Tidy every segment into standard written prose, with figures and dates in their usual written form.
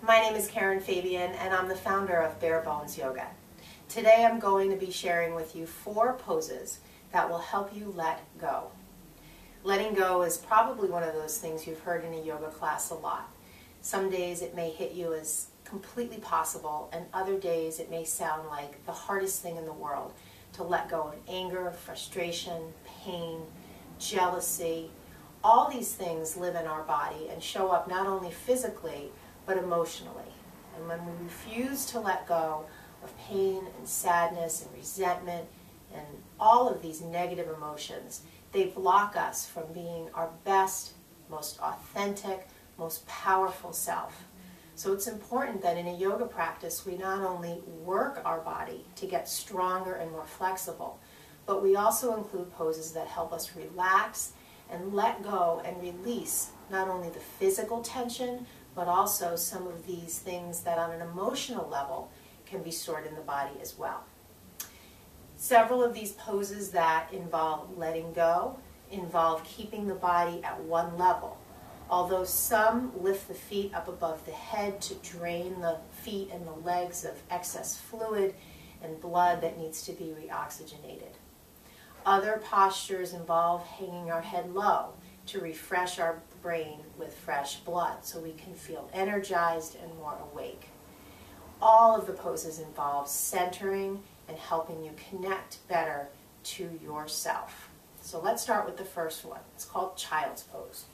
My name is Karen Fabian and I'm the founder of Bare Bones Yoga. Today I'm going to be sharing with you 4 poses that will help you let go. Letting go is probably one of those things you've heard in a yoga class a lot. Some days it may hit you as completely possible, and other days it may sound like the hardest thing in the world to let go of anger, frustration, pain, jealousy. All these things live in our body and show up not only physically but emotionally. And when we refuse to let go of pain and sadness and resentment and all of these negative emotions, they block us from being our best, most authentic, most powerful self. So it's important that in a yoga practice we not only work our body to get stronger and more flexible, but we also include poses that help us relax and let go and release not only the physical tension, but also some of these things that on an emotional level can be stored in the body as well. Several of these poses that involve letting go involve keeping the body at one level. Although some lift the feet up above the head to drain the feet and the legs of excess fluid and blood that needs to be reoxygenated. Other postures involve hanging our head low to refresh our brain with fresh blood so we can feel energized and more awake. All of the poses involve centering and helping you connect better to yourself. So let's start with the first one. It's called Child's Pose.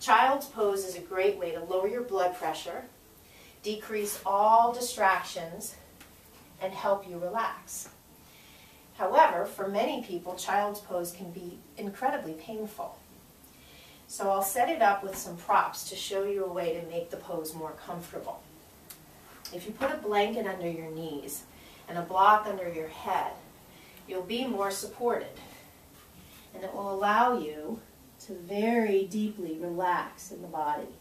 Child's Pose is a great way to lower your blood pressure, decrease all distractions, and help you relax. However, for many people, Child's Pose can be incredibly painful. So I'll set it up with some props to show you a way to make the pose more comfortable. If you put a blanket under your knees and a block under your head, you'll be more supported. And it will allow you to very deeply relax in the body.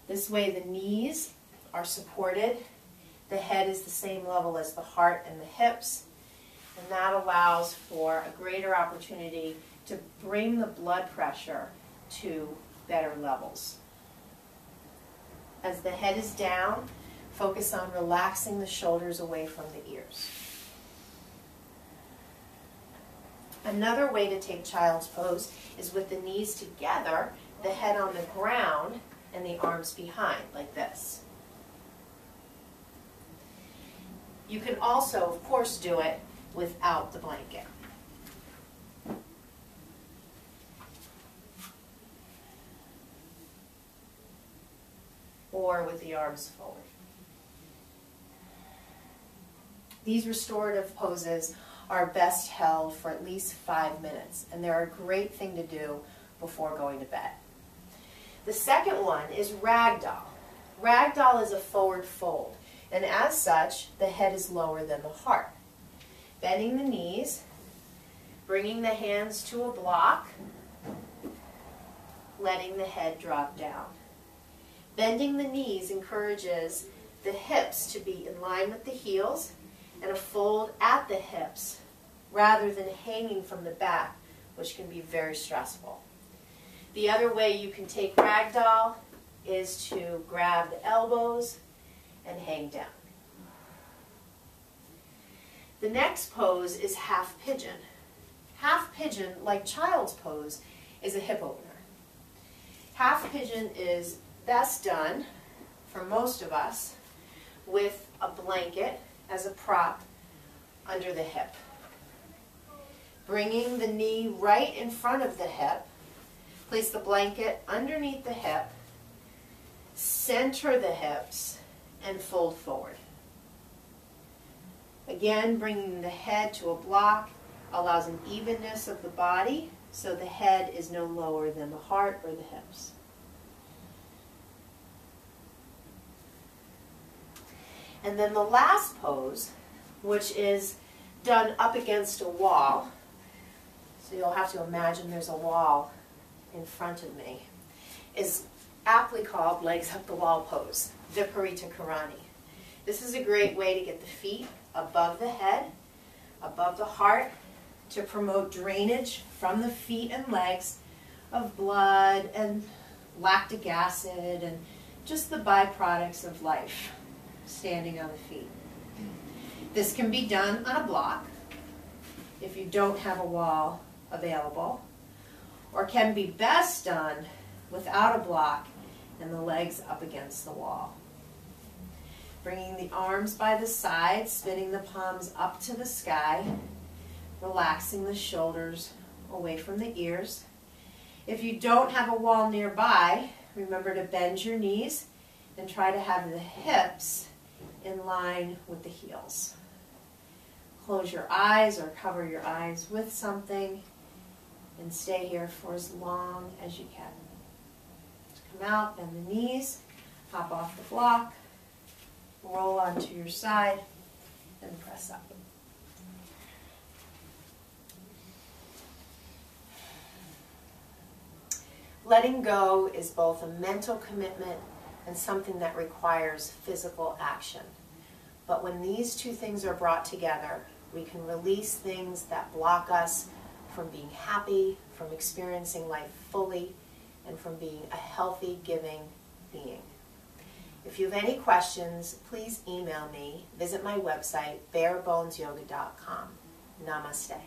This way the knees are supported, the head is the same level as the heart and the hips, and that allows for a greater opportunity to bring the blood pressure to better levels. As the head is down, focus on relaxing the shoulders away from the ears. Another way to take Child's Pose is with the knees together, the head on the ground, and the arms behind, like this. You can also, of course, do it without the blanket. Or with the arms forward. These restorative poses are best held for at least 5 minutes, and they're a great thing to do before going to bed. The second one is Ragdoll. Ragdoll is a forward fold, and as such, the head is lower than the heart. Bending the knees, bringing the hands to a block, letting the head drop down. Bending the knees encourages the hips to be in line with the heels and a fold at the hips rather than hanging from the back, which can be very stressful. The other way you can take Ragdoll is to grab the elbows and hang down. The next pose is Half Pigeon. Half Pigeon, like Child's Pose, is a hip opener. Half Pigeon is best done, for most of us, with a blanket as a prop under the hip. Bringing the knee right in front of the hip, place the blanket underneath the hip, center the hips, and fold forward. Again, bringing the head to a block allows an evenness of the body, so the head is no lower than the heart or the hips. And then the last pose, which is done up against a wall, so you'll have to imagine there's a wall in front of me, is aptly called Legs Up the Wall Pose, Viparita Karani. This is a great way to get the feet above the head, above the heart, to promote drainage from the feet and legs of blood and lactic acid and just the byproducts of life, standing on the feet. This can be done on a block if you don't have a wall available, or can be best done without a block and the legs up against the wall. Bringing the arms by the side, spinning the palms up to the sky, relaxing the shoulders away from the ears. If you don't have a wall nearby, remember to bend your knees and try to have the hips in line with the heels. Close your eyes or cover your eyes with something and stay here for as long as you can. Come out, bend the knees, hop off the block, roll onto your side, and press up. Letting go is both a mental commitment and something that requires physical action. But when these two things are brought together, we can release things that block us from being happy, from experiencing life fully, and from being a healthy, giving being. If you have any questions, please email me. Visit my website, barebonesyoga.com. Namaste.